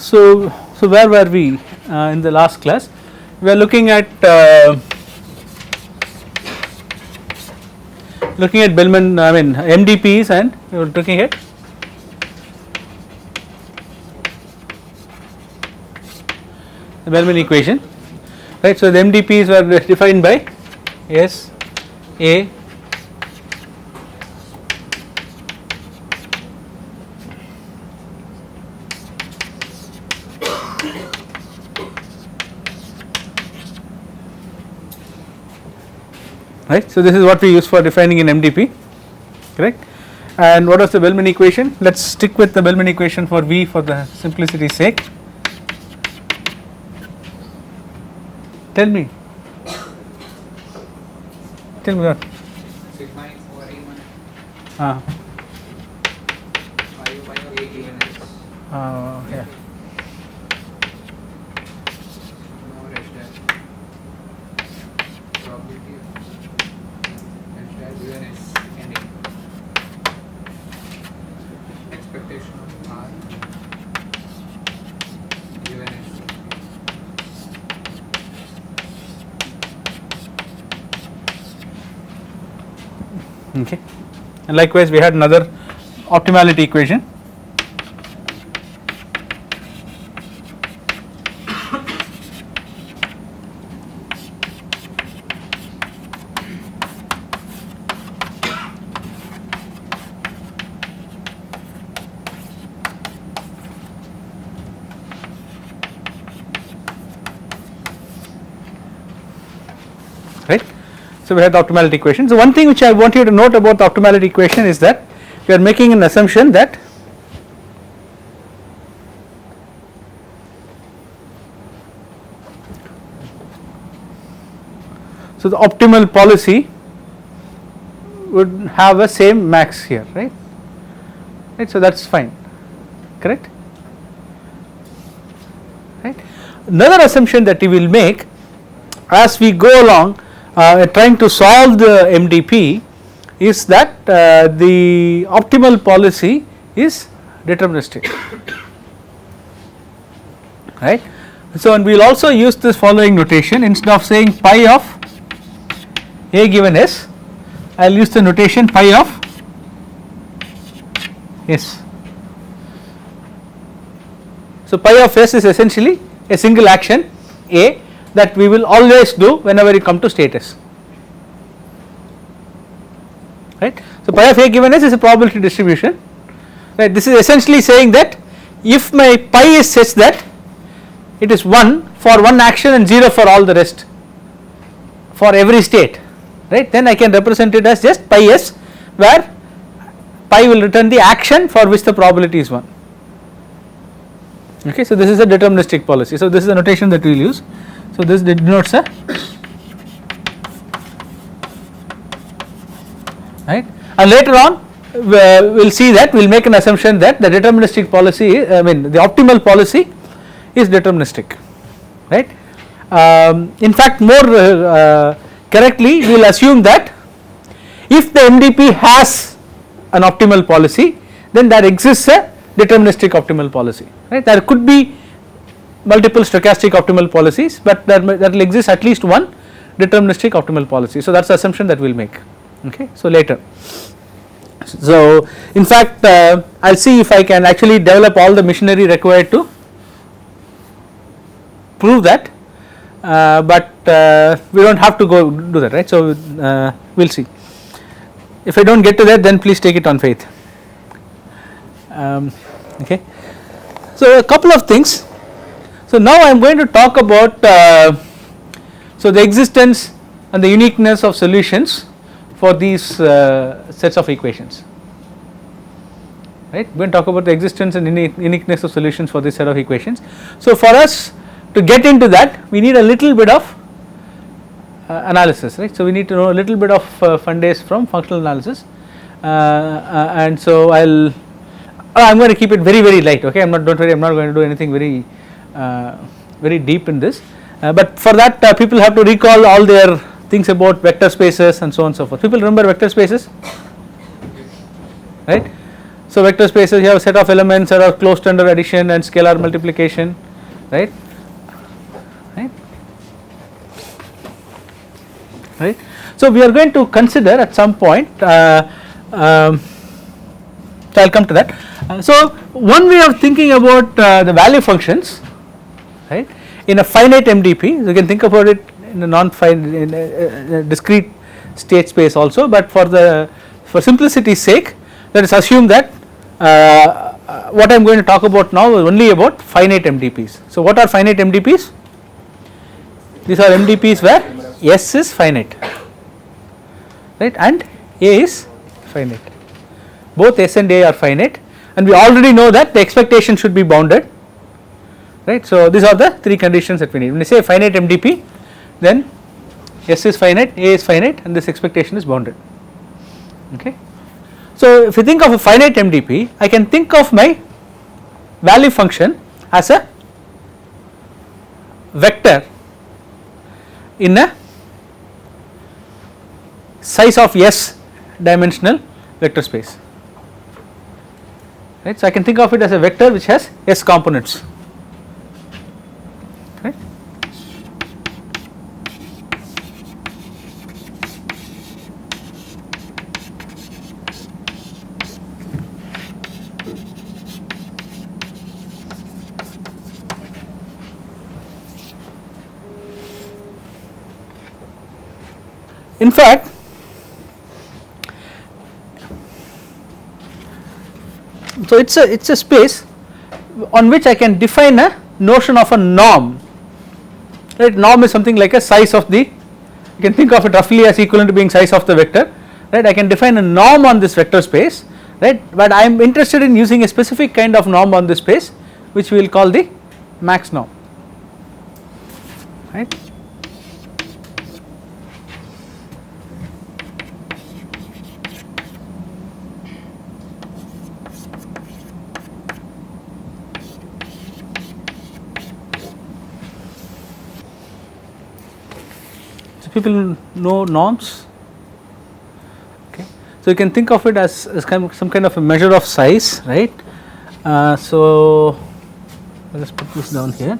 So where were we in the last class? We are looking at Bellman, I mean MDPs, and we were looking at the Bellman equation, right. So the MDPs were defined by S A right. So this is what we use for defining an MDP, correct. And what was the Bellman equation? Let us stick with the Bellman equation for V for the simplicity's sake. Tell me what? Sigma x over A1 Ah. pi over A given x Yeah. over h dash probability of h dash given s and A expectation of R given s. Okay. And likewise we had another optimality equation. Right. So we had the optimality equation. So one thing which I want you to note about the optimality equation is that we are making an assumption that so the optimal policy would have a same max here, right. Right. So that is fine, correct, right. Another assumption that we will make as we go along trying to solve the MDP is that the optimal policy is deterministic, right. So and we will also use this following notation. Instead of saying pi of A given S, I will use the notation pi of S. So pi of S is essentially a single action A that we will always do whenever you come to state S, right. So pi of A given S is a probability distribution, right. This is essentially saying that if my pi is such that it is 1 for one action and 0 for all the rest for every state, right, then I can represent it as just pi S, where pi will return the action for which the probability is 1. Okay, so this is a deterministic policy. So this is the notation that we will use. So this denotes a, right, and later on we will see that we will make an assumption that the deterministic policy, I mean the optimal policy is deterministic, right. In fact more correctly we will assume that if the MDP has an optimal policy, then there exists a deterministic optimal policy, right. There could be multiple stochastic optimal policies, but that will exist at least one deterministic optimal policy. So that is the assumption that we will make, okay. So later, so in fact I will see if I can actually develop all the machinery required to prove that, but we do not have to go do that, right. So we will see. If I do not get to that, then please take it on faith, okay. So a couple of things. So now I am going to talk about so the existence and the uniqueness of solutions for these sets of equations, right. We are going to talk about the existence and uniqueness of solutions for this set of equations. So for us to get into that, we need a little bit of analysis, right. So we need to know a little bit of fundays from functional analysis, and so I am going to keep it very light, okay. Don't worry, I am not going to do anything very deep in this, but for that people have to recall all their things about vector spaces and so on and so forth. People remember vector spaces, right. So vector spaces, you have a set of elements that are closed under addition and scalar multiplication, right? Right. So we are going to consider at some point. So I'll come to that. So one way of thinking about the value functions, right, in a finite MDP, you can think about it in a non-finite, in a discrete state space also. But for simplicity's sake, let us assume that what I am going to talk about now is only about finite MDPs. So what are finite MDPs? These are MDPs where S is finite, right, and A is finite. Both S and A are finite, and we already know that the expectation should be bounded, right. So these are the three conditions that we need. When we say finite MDP, then S is finite, A is finite, and this expectation is bounded. Okay. So if you think of a finite MDP, I can think of my value function as a vector in a size of S dimensional vector space, right. So I can think of it as a vector which has S components, right. In fact, so it's a space on which I can define a notion of a norm, right. Norm is something like a size of the, you can think of it roughly as equivalent to being size of the vector, right. I can define a norm on this vector space, right, but I am interested in using a specific kind of norm on this space which we will call the max norm, right. People know norms, okay. So you can think of it as some kind of a measure of size, right. So let us put this down here.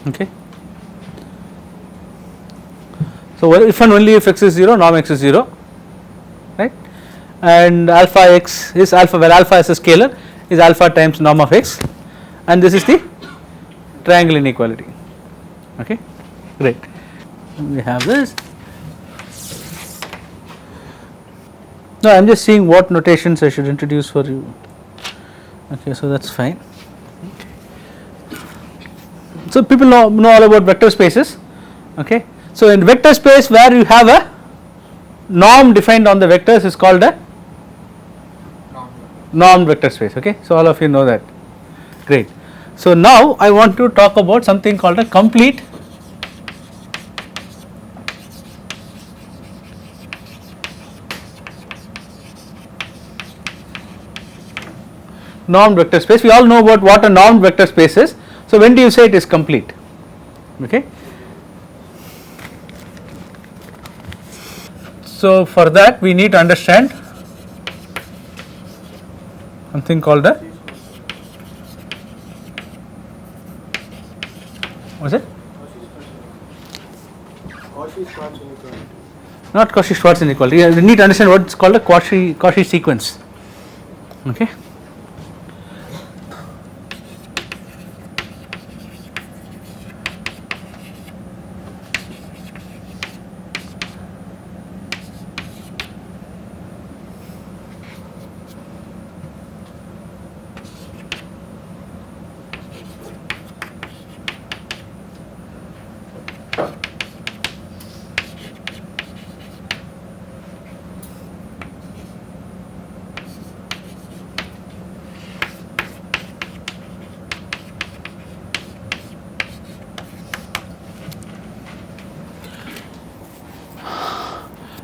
Okay. So if and only if x is 0, norm x is 0, right, and alpha x is alpha, where alpha is a scalar, is alpha times norm of x, and this is the triangle inequality. Okay, great. We have this. No, I am just seeing what notations I should introduce for you. Okay, so that's fine. So people know all about vector spaces, okay. So in vector space where you have a norm defined on the vectors is called a normed vector space, okay. So all of you know that, great. So now I want to talk about something called a complete normed vector space. We all know about what a normed vector space is. So when do you say it is complete? Okay. So for that we need to understand something called a, what is it? Cauchy-Schwarz inequality. Not Cauchy-Schwarz inequality. You need to understand what is called a Cauchy sequence. Okay.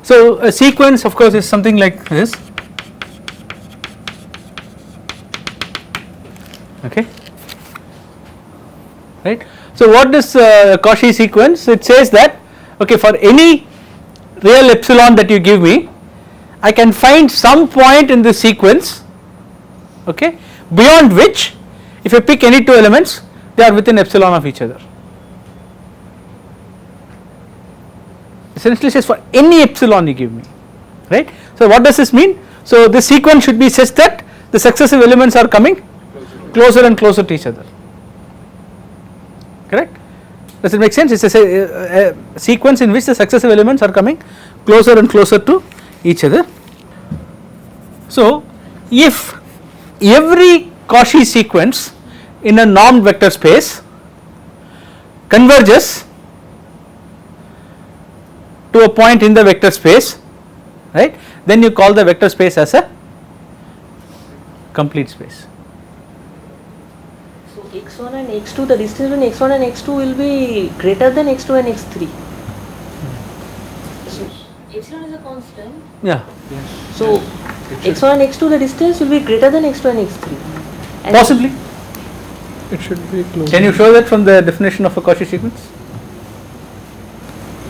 So a sequence of course is something like this, okay, right. So what is Cauchy sequence? It says that okay, for any real epsilon that you give me, I can find some point in the sequence, okay, beyond which if I pick any two elements they are within epsilon of each other. Essentially says for any epsilon you give me, right. So what does this mean? So this sequence should be such that the successive elements are coming closer and closer to each other, correct. Does it make sense? It is a sequence in which the successive elements are coming closer and closer to each other. So if every Cauchy sequence in a normed vector space converges to a point in the vector space, right, then you call the vector space as a complete space. So x1 and x2, the distance between x1 and x2 will be greater than x2 and x3. So epsilon is a constant. Yeah. Yes. So x1 and x2, the distance will be greater than x2 and x3. And Possibly. It should be close. Can you show that from the definition of a Cauchy sequence?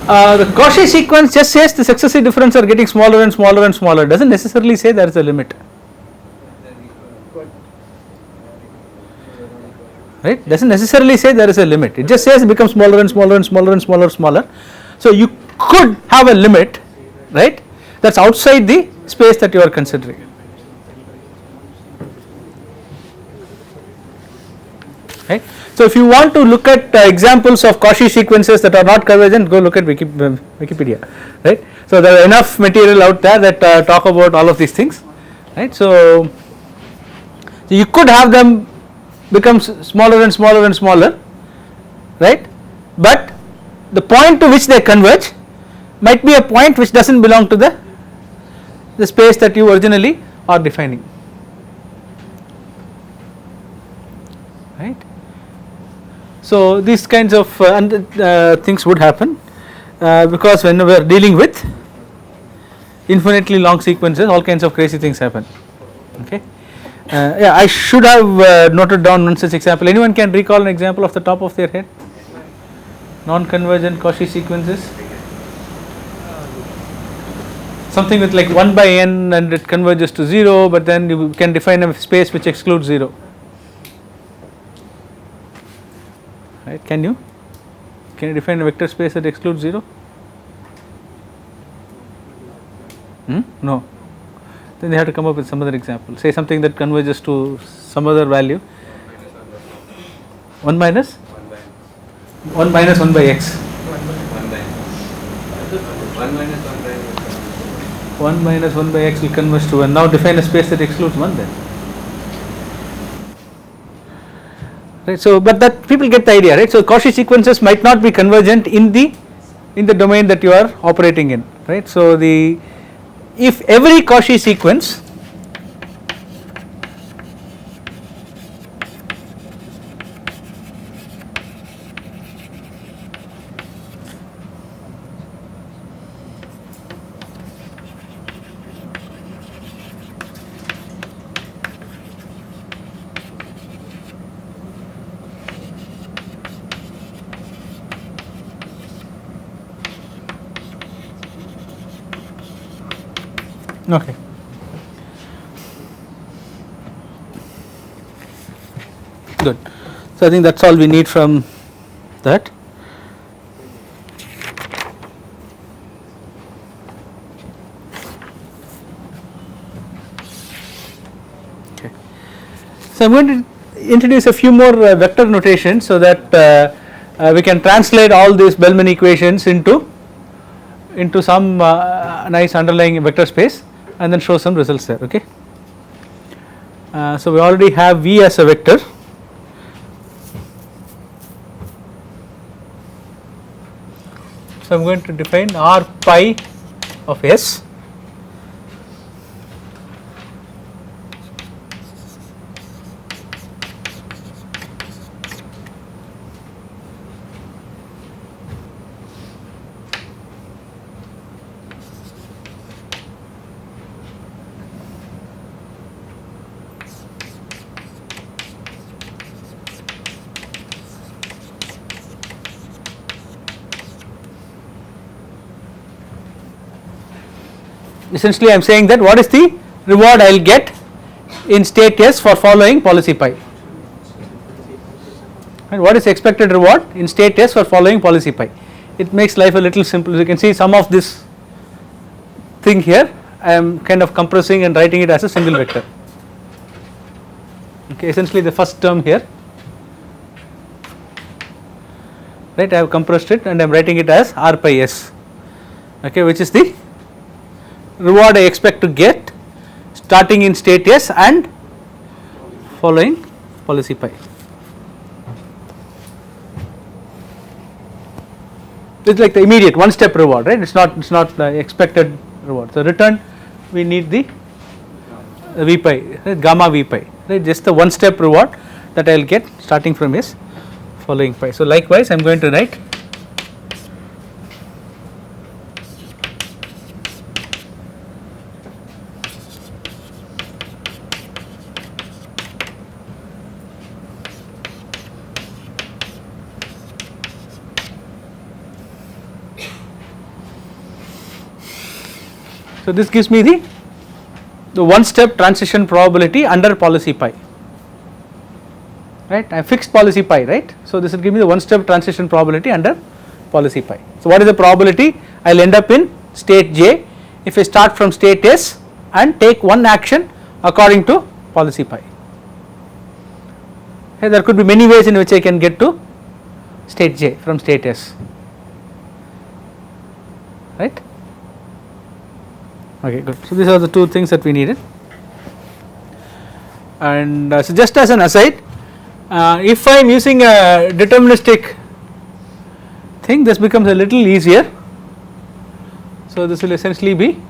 The Cauchy sequence just says the successive difference are getting smaller and smaller and smaller, does not necessarily say there is a limit, right, does not necessarily say there is a limit, it just says it becomes smaller and smaller and smaller and smaller and smaller. So you could have a limit, right, that is outside the space that you are considering. Right. So if you want to look at examples of Cauchy sequences that are not convergent, go look at Wikipedia, right. So there are enough material out there that talk about all of these things, right. So you could have them become smaller and smaller and smaller, right, but the point to which they converge might be a point which does not belong to the space that you originally are defining, right. So these kinds of things would happen because when we are dealing with infinitely long sequences, all kinds of crazy things happen, okay. Yeah, I should have noted down one such example. Anyone can recall an example off the top of their head? Non-convergent Cauchy sequences, something with like 1 by n and it converges to 0, but then you can define a space which excludes 0. Right, can you define a vector space that excludes 0? No, then they have to come up with some other example, say something that converges to some other value. 1 minus 1 minus 1 by x, 1 minus 1 by x will converge to 1. Now define a space that excludes 1 then. Right, so but that people get the idea, right. So Cauchy sequences might not be convergent in the domain that you are operating in, right. So if every Cauchy sequence okay. Good. So I think that's all we need from that. Okay. So I'm going to introduce a few more vector notation so that we can translate all these Bellman equations into some nice underlying vector space and then show some results there, okay. So we already have V as a vector. So I am going to define R pi of S essentially I am saying that what is the reward I will get in state S for following policy pi. And what is expected reward in state S for following policy pi? It makes life a little simple. You can see some of this thing here I am kind of compressing and writing it as a single vector. Okay, essentially the first term here, right, I have compressed it and I am writing it as r pi s, okay, which is the reward I expect to get starting in state S and following policy pi. It is like the immediate one step reward, right? It is not the expected reward. So return we need the v pi, right, gamma v pi, right, just the one step reward that I will get starting from S following pi. So likewise I am going to write so this gives me the one step transition probability under policy pi, right. I have fixed policy pi, right. So this will give me the one step transition probability under policy pi. So what is the probability? I will end up in state J if I start from state S and take one action according to policy pi. Okay, there could be many ways in which I can get to state J from state S, right. Okay, good. So these are the two things that we needed. And so just as an aside, if I am using a deterministic thing, this becomes a little easier. So this will essentially be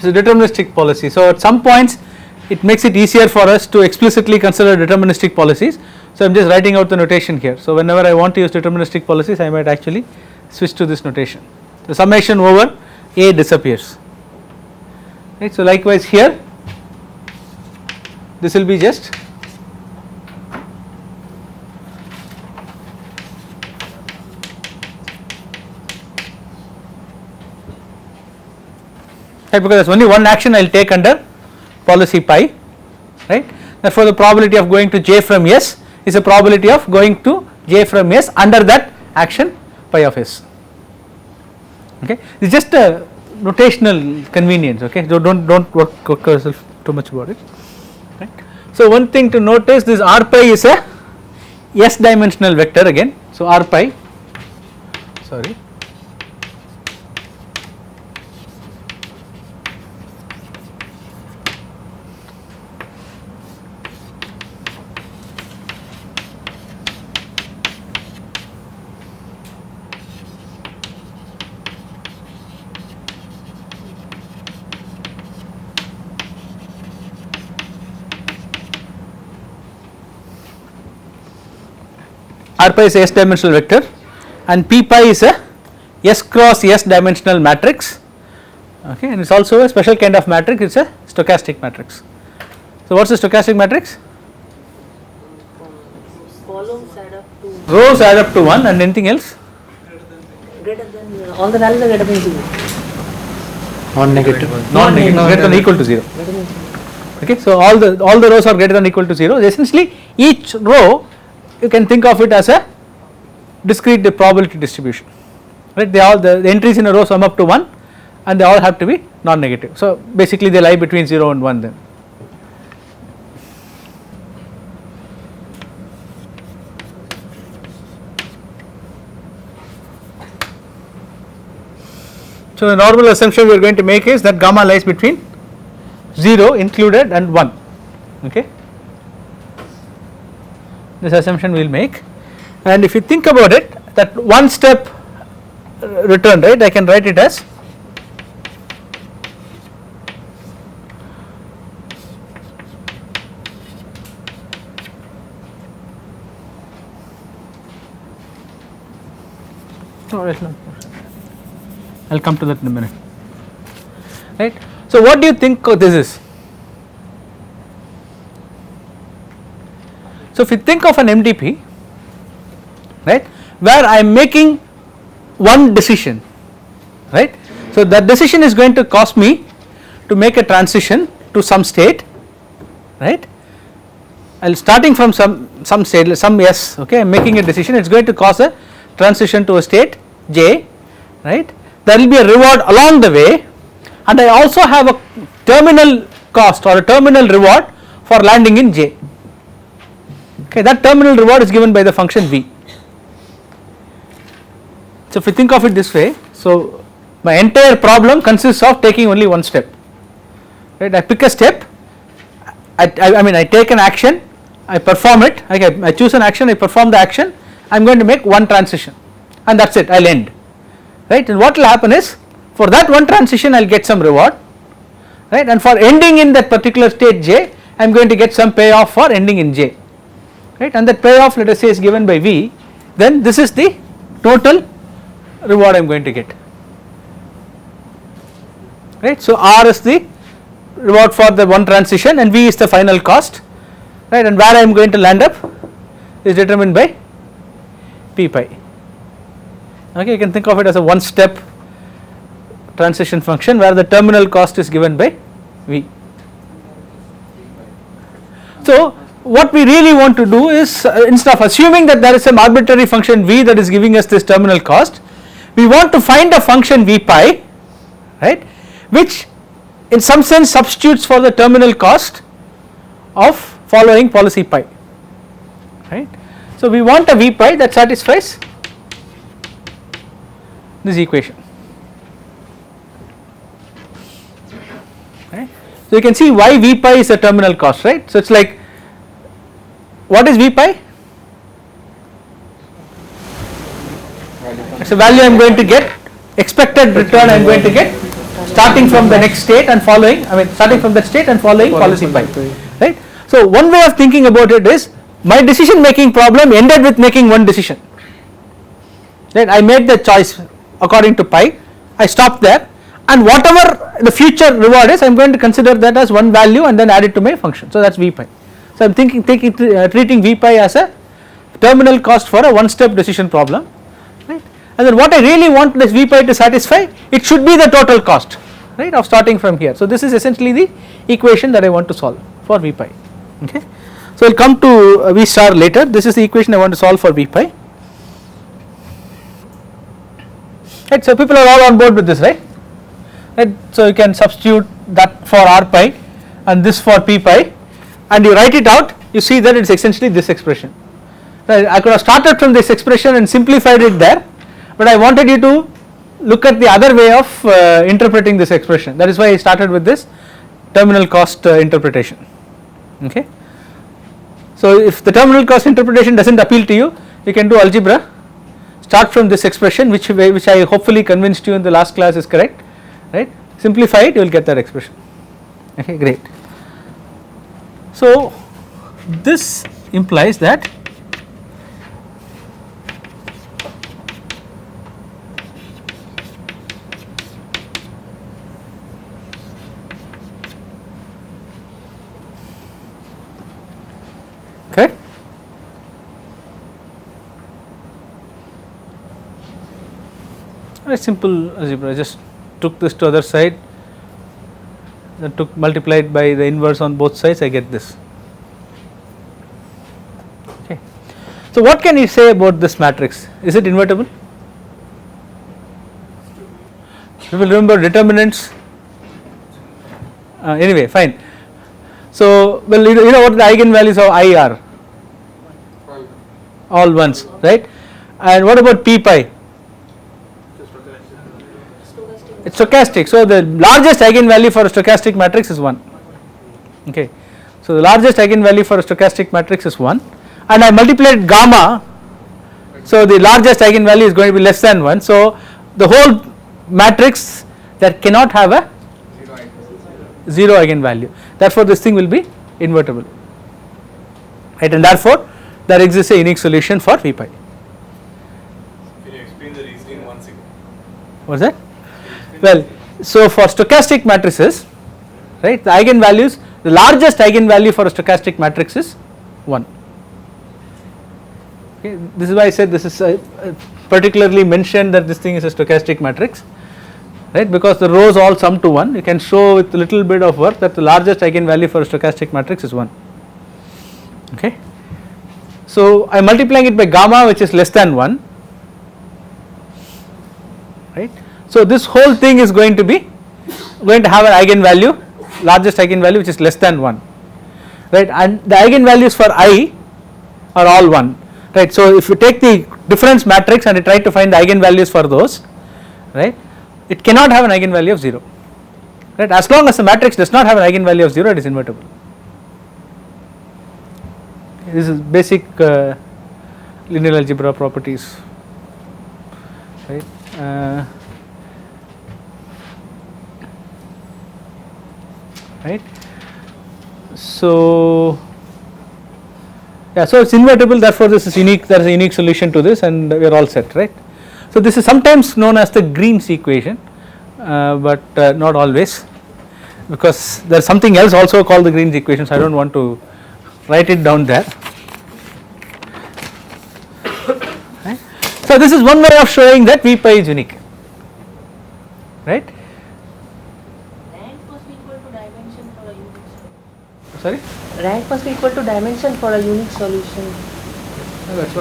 a deterministic policy. So at some points it makes it easier for us to explicitly consider deterministic policies. So I am just writing out the notation here. So whenever I want to use deterministic policies, I might actually switch to this notation. The summation over A disappears, right. So likewise here this will be just because there is only one action I will take under policy pi, right. Therefore the probability of going to J from S is a probability of going to J from S under that action pi of S, okay. It is just a notational convenience, okay. So don't work yourself too much about it, right. So one thing to notice, this r pi is a S dimensional vector again. So r pi, sorry, r pi is a S dimensional vector and p pi is a S cross S dimensional matrix, okay, and it is also a special kind of matrix. It is a stochastic matrix. So what is the stochastic matrix? Columns add up to Rows add up to 1 and anything else? greater than all the values are greater than 0. Non-negative, greater than or equal to 0. Okay, so all the rows are greater than or equal to 0. Essentially each row you can think of it as a discrete probability distribution, right. They all the entries in a row sum up to 1 and they all have to be non-negative. So basically they lie between 0 and 1 then. So the normal assumption we are going to make is that gamma lies between 0 included and 1, okay. This assumption we will make, and if you think about it, that one step return, right, I can write it as I will come to that in a minute, right. So what do you think this is? So if you think of an MDP, right, where I am making one decision, right, so that decision is going to cost me to make a transition to some state, right, starting from some state, some S, okay, I am making a decision, it is going to cause a transition to a state J, right, there will be a reward along the way, and I also have a terminal cost or a terminal reward for landing in J. Okay, that terminal reward is given by the function V. So if you think of it this way, so my entire problem consists of taking only one step, right, I pick a step, I mean I take an action, I perform it, okay, I choose an action, I perform the action, I am going to make one transition and that is it, I will end, right, and what will happen is for that one transition I will get some reward, right, and for ending in that particular state J I am going to get some payoff for ending in J, right, and that payoff let us say is given by V, then this is the total reward I am going to get, right. So R is the reward for the one transition and V is the final cost, right, and where I am going to land up is determined by P pi. Okay, you can think of it as a one step transition function where the terminal cost is given by V. So what we really want to do is instead of assuming that there is some arbitrary function V that is giving us this terminal cost, we want to find a function V pi, right, which in some sense substitutes for the terminal cost of following policy pi, right. So we want a V pi that satisfies this equation, right. So you can see why V pi is the terminal cost, right. So it is like, what is V pi? It is a value I am going to get, expected return I am going to get starting from the next state and following, I mean starting from that state and following policy pi, right. So one way of thinking about it is my decision making problem ended with making one decision, right. I made the choice according to pi, I stopped there, and whatever the future reward is I am going to consider that as one value and then add it to my function, so that is V pi. So I am treating V pi as a terminal cost for a one step decision problem, right, and then what I really want this V pi to satisfy, it should be the total cost, right, of starting from here. So this is essentially the equation that I want to solve for V pi, okay. So I will come to V star later, this is the equation I want to solve for V pi, right. So people are all on board with this, right, so you can substitute that for R pi and this for P pi and you write it out, you see that it is essentially this expression, right. I could have started from this expression and simplified it there, but I wanted you to look at the other way of interpreting this expression, that is why I started with this terminal cost interpretation, okay. So if the terminal cost interpretation does not appeal to you, you can do algebra, start from this expression which I hopefully convinced you in the last class is correct, right, simplify it, you will get that expression, okay, great. So this implies that okay, a simple algebra, I just took this to other side, then multiplied by the inverse on both sides, I get this, okay. So what can you say about this matrix, is it invertible? You will remember determinants, anyway fine. So well you know what the eigenvalues of I are, all ones, right, and what about P pi? It is stochastic, so the largest eigenvalue for a stochastic matrix is 1, okay. So the largest eigenvalue for a stochastic matrix is 1 and I multiplied gamma, so the largest eigenvalue is going to be less than 1, so the whole matrix that cannot have a 0 eigenvalue, therefore this thing will be invertible, right, and therefore there exists a unique solution for V pi. Can you explain the reasoning once again? What is that? Well, so for stochastic matrices, right. The eigenvalues, the largest eigenvalue for a stochastic matrix is 1. Okay, this is why I said this is particularly mentioned that this thing is a stochastic matrix, right, because the rows all sum to 1. You can show with a little bit of work that the largest eigenvalue for a stochastic matrix is 1. Okay. So I am multiplying it by gamma, which is less than 1, right. So this whole thing is going to have an eigenvalue, largest eigenvalue, which is less than 1, right, and the eigenvalues for I are all 1, right. So if you take the difference matrix and you try to find the eigenvalues for those, right, it cannot have an eigenvalue of 0, right. As long as the matrix does not have an eigenvalue of 0, it is invertible. This is basic linear algebra properties, right. Right. So yeah, so it's invertible, therefore this is unique, there is a unique solution to this and we are all set, right. So this is sometimes known as the Green's equation, but not always, because there is something else also called the Green's equation, so I do not want to write it down there. Right. So this is one way of showing that V pi is unique, right. Rank must be equal to dimension for a unique. Sorry. Rank must be equal to dimension for a unique solution.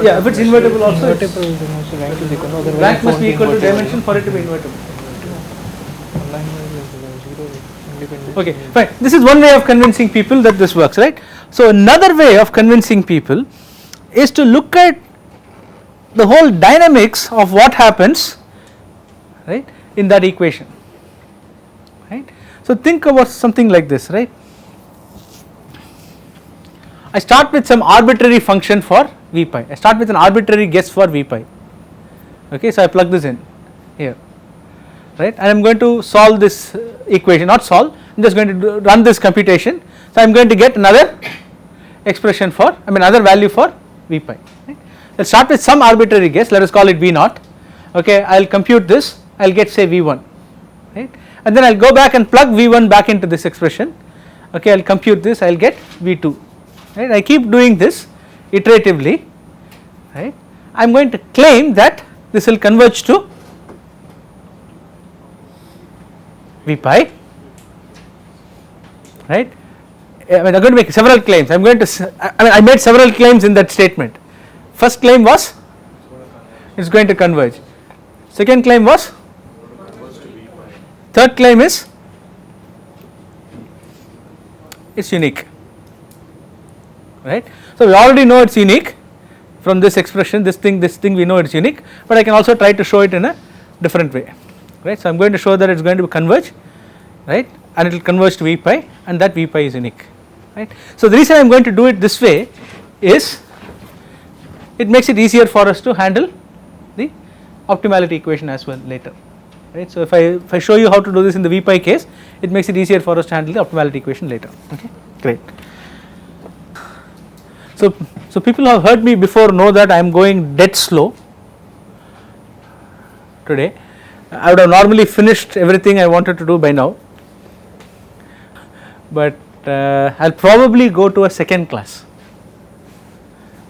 Yeah, if it's invertible also, Invertible, then also rank is equal. Otherwise rank it must won't be equal to invertible. dimension for it to be invertible. Line is 0 independent. Okay, fine. This is one way of convincing people that this works, right. So another way of convincing people is to look at the whole dynamics of what happens, right, in that equation, right. So think about something like this, right. I start with some arbitrary function for V pi, I start with an arbitrary guess for V pi, okay. So I plug this in here, right, and I am going to solve this equation, not solve, I am just going to run this computation. So I am going to get another expression for, another value for V pi, right. I will start with some arbitrary guess, let us call it V naught, okay. I will compute this, I will get say V1, right, and then I will go back and plug V1 back into this expression, okay. I will compute this, I will get V2, right. I keep doing this iteratively, right. I am going to claim that this will converge to V pi, right. I am going to make several claims, I am going to, I made several claims in that statement. First claim was it is going to converge, second claim was, third claim is it is unique, right. So we already know it is unique from this expression, this thing we know it is unique, but I can also try to show it in a different way, right. So I am going to show that it is going to converge, right, and it will converge to V pi and that V pi is unique, right. So the reason I am going to do it this way is it makes it easier for us to handle the optimality equation as well later, right. So if I show you how to do this in the V pi case, it makes it easier for us to handle the optimality equation later, okay, great. So people who have heard me before know that I am going dead slow today. I would have normally finished everything I wanted to do by now, but I will probably go to a second class,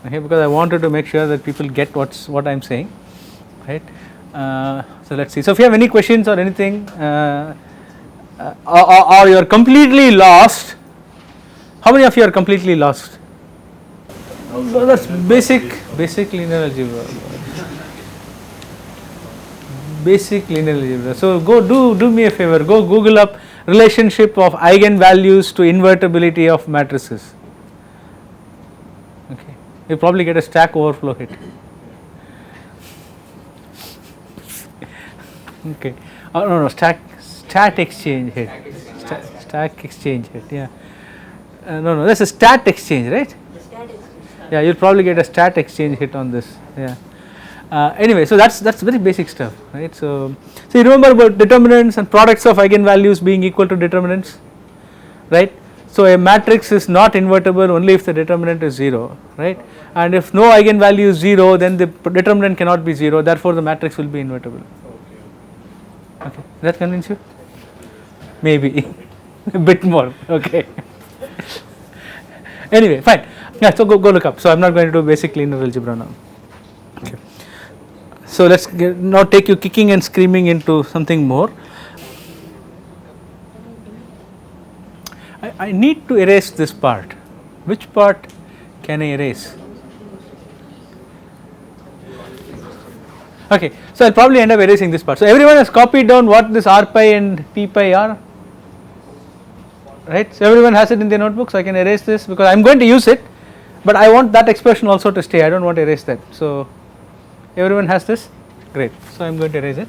okay, because I wanted to make sure that people get what I am saying, right. So let us see. So if you have any questions or anything, or you are completely lost, how many of you are completely lost? So that is basic linear algebra. Basic linear algebra. So go do me a favor, go Google up relationship of eigenvalues to invertibility of matrices. Okay, you probably get a Stack Overflow hit. Okay, oh no, stat exchange hit. Stack exchange hit. Yeah. No, that's a stat exchange, right? Yeah, you'll probably get a stat exchange hit on this. Yeah. Anyway, so that's very basic stuff, right? So you remember about determinants and products of eigenvalues being equal to determinants, right? So a matrix is not invertible only if the determinant is 0, right? And if no eigenvalue is 0, then the determinant cannot be 0. Therefore, the matrix will be invertible. Okay, does that convince you? Maybe. a bit more, okay. Anyway, fine. Yeah, so go look up. So I am not going to do basic linear algebra now. Okay. So let us now take you kicking and screaming into something more. I need to erase this part. Which part can I erase? Okay, so I will probably end up erasing this part. So everyone has copied down what this r pi and p pi are, right? So everyone has it in their notebook, so I can erase this because I am going to use it, but I want that expression also to stay. I do not want to erase that. So everyone has this, great. So I am going to erase it.